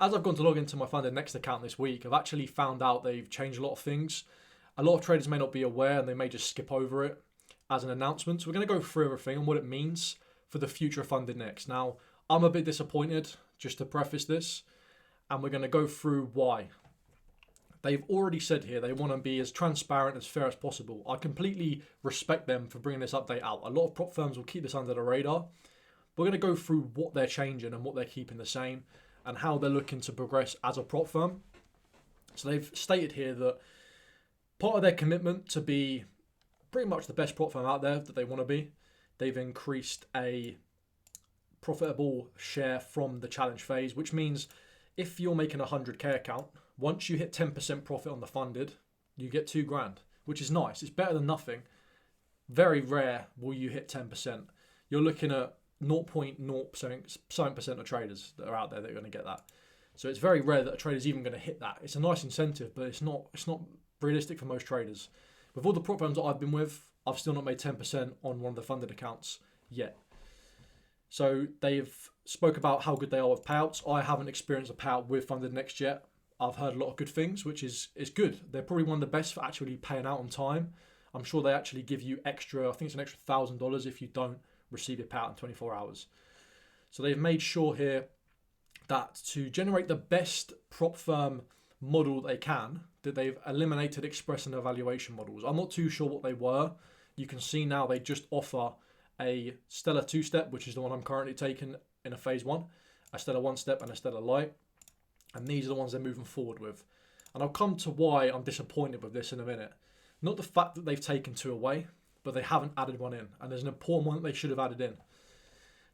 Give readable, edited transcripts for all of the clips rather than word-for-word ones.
as I've gone to log into my FundedNext account this week, I've actually found out they've changed a lot of things. A lot of traders may not be aware and they may just skip over it as an announcement. So we're going to go through everything and what it means for the future of FundedNext. Now, I'm a bit disappointed, just to preface this, and we're going to go through why. They've already said here they want to be as transparent, as fair as possible. I completely respect them for bringing this update out. A lot of prop firms will keep this under the radar. We're going to go through what they're changing and what they're keeping the same and how they're looking to progress as a prop firm. So they've stated here that part of their commitment to be pretty much the best prop firm out there that they want to be, they've increased a profitable share from the challenge phase, which means if you're making a 100k account, once you hit 10% profit on the funded, you get $2,000, which is nice. It's better than nothing. Very rare will you hit 10%. You're looking at 0.0% of traders that are out there that are going to get that. So it's very rare that a trader's even going to hit that. It's a nice incentive, but it's not realistic for most traders. With all the prop firms that I've been with, I've still not made 10% on one of the funded accounts yet. So they've spoke about how good they are with payouts. I haven't experienced a payout with FundedNext yet. I've heard a lot of good things, which is good. They're probably one of the best for actually paying out on time. I'm sure they actually give you extra, I think it's an extra $1,000 if you don't receive your payout in 24 hours. So they've made sure here that to generate the best prop firm model they can, that they've eliminated express and evaluation models. I'm not too sure what they were. You can see now they just offer a Stellar 2-step, which is the one I'm currently taking in a phase 1, a Stellar 1-step and a Stellar Light. And these are the ones they're moving forward with. And I'll come to why I'm disappointed with this in a minute. Not the fact that they've taken 2 away, but they haven't added one in. And there's an important one that they should have added in.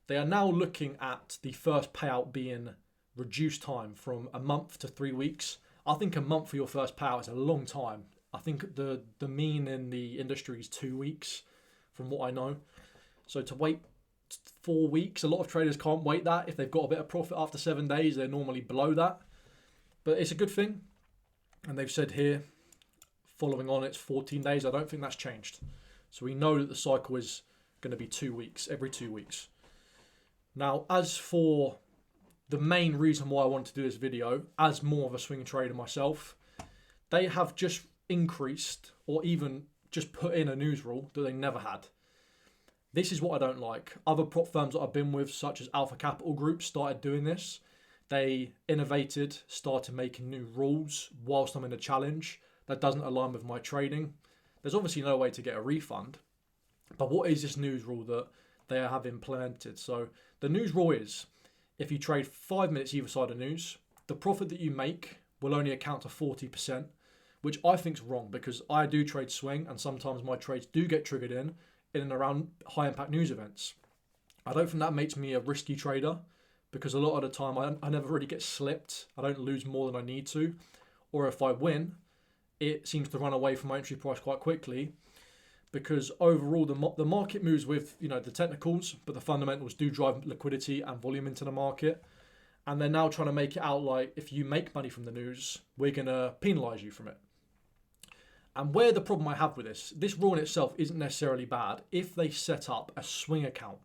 They are now looking at the first payout being reduced time from a month to 3 weeks. I think a month for your first payout is a long time. I think the mean in the industry is 2 weeks from what I know. So to wait 4 weeks, a lot of traders can't wait that. If they've got a bit of profit after 7 days, they're normally below that. But it's a good thing. And they've said here, following on, it's 14 days. I don't think that's changed. So we know that the cycle is going to be 2 weeks, every 2 weeks. Now, as for the main reason why I wanted to do this video, as more of a swing trader myself, they have just increased or even just put in a news rule that they never had. This is what I don't like. Other prop firms that I've been with, such as Alpha Capital Group, started doing this. They innovated, started making new rules whilst I'm in a challenge. That doesn't align with my trading. There's obviously no way to get a refund. But what is this news rule that they have implemented? So the news rule is, if you trade 5 minutes either side of news, the profit that you make will only account to 40%, which I think is wrong because I do trade swing and sometimes my trades do get triggered in and around high impact news events. I don't think that makes me a risky trader because a lot of the time I never really get slipped. I don't lose more than I need to. Or if I win, it seems to run away from my entry price quite quickly because overall the market moves with the technicals, but the fundamentals do drive liquidity and volume into the market. And they're now trying to make it out like if you make money from the news, we're going to penalise you from it. And where the problem I have with this rule in itself isn't necessarily bad if they set up a swing account.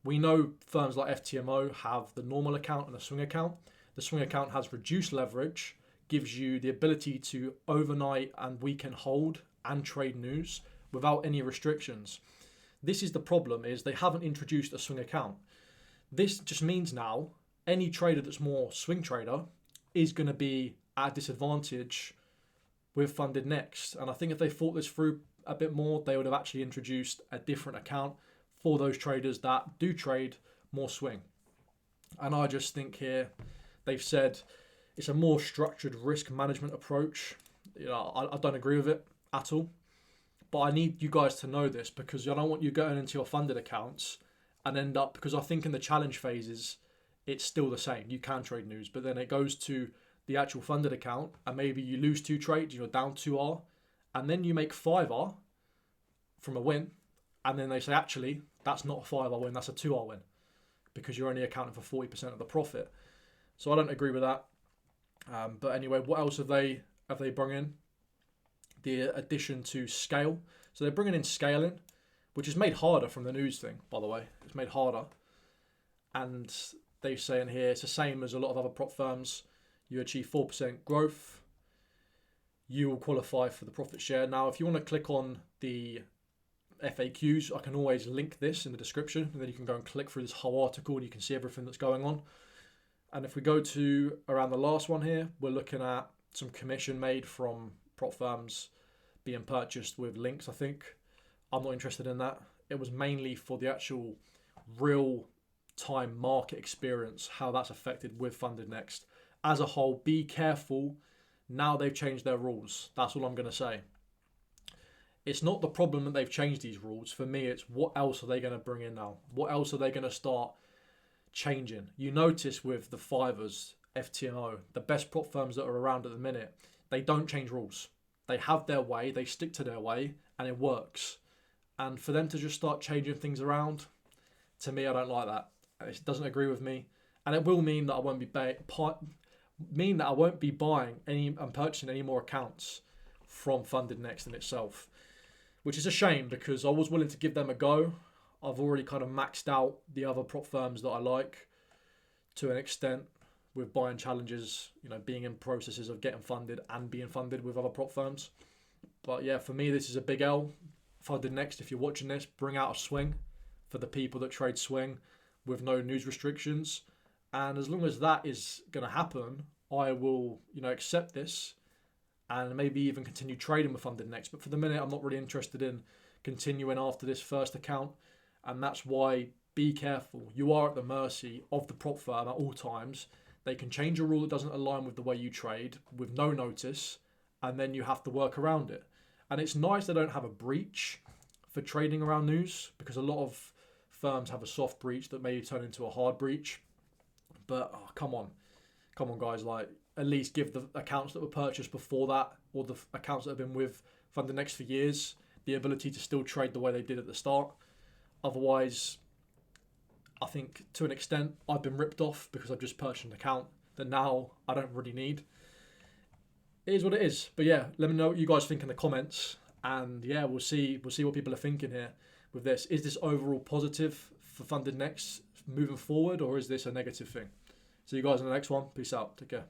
We know firms like FTMO have the normal account and a swing account. The swing account has reduced leverage, gives you the ability to overnight and weekend hold and trade news without any restrictions. This is the problem, is they haven't introduced a swing account. This just means now any trader that's more swing trader is going to be at a disadvantage with FundedNext. And I think if they thought this through a bit more, they would have actually introduced a different account for those traders that do trade more swing. And I just think here they've said it's a more structured risk management approach. I don't agree with it at all. But I need you guys to know this because I don't want you going into your funded accounts and end up, because I think in the challenge phases, it's still the same. You can trade news, but then it goes to the actual funded account and maybe you lose 2 trades, you're down 2R, and then you make 5R from a win. And then they say, actually, that's not a 5R win, that's a 2R win because you're only accounting for 40% of the profit. So I don't agree with that. But anyway, what else have they brought in? The addition to scale. So they're bringing in scaling, which is made harder from the news thing, by the way. It's made harder. And They say in here it's the same as a lot of other prop firms. You achieve 4% growth, you will qualify for the profit share. Now, if you want to click on the FAQs, I can always link this in the description, and then you can go and click through this whole article and you can see everything that's going on. And if we go to around the last one here, we're looking at some commission made from prop firms being purchased with links, I think. I'm not interested in that. It was mainly for the actual real time market experience, how that's affected with FundedNext. As a whole, be careful. Now they've changed their rules. That's all I'm going to say. It's not the problem that they've changed these rules. For me, it's what else are they going to bring in now? What else are they going to start changing? You notice with the Fivers, FTMO, the best prop firms that are around at the minute, they don't change rules. They have their way, they stick to their way, and it works. And for them to just start changing things around, to me, I don't like that. It doesn't agree with me. And it will mean that I won't be buying any and purchasing any more accounts from FundedNext in itself, which is a shame because I was willing to give them a go. I've already kind of maxed out the other prop firms that I like to an extent with buying challenges, being in processes of getting funded and being funded with other prop firms. But yeah, for me, this is a big L. FundedNext, if you're watching this, bring out a swing for the people that trade swing with no news restrictions. And as long as that is going to happen, I will, accept this and maybe even continue trading with FundedNext. But for the minute, I'm not really interested in continuing after this first account. And that's why be careful. You are at the mercy of the prop firm at all times. They can change a rule that doesn't align with the way you trade with no notice, and then you have to work around it. And it's nice they don't have a breach for trading around news, because a lot of firms have a soft breach that may turn into a hard breach. But come on guys, at least give the accounts that were purchased before that, or the accounts that have been with FundedNext for years, the ability to still trade the way they did at the start. Otherwise, I think to an extent I've been ripped off because I've just purchased an account that now I don't really need. It is what it is. But yeah, let me know what you guys think in the comments, and yeah, we'll see what people are thinking here with this. Is this overall positive for FundedNext moving forward, or is this a negative thing? See you guys in the next one. Peace out. Take care.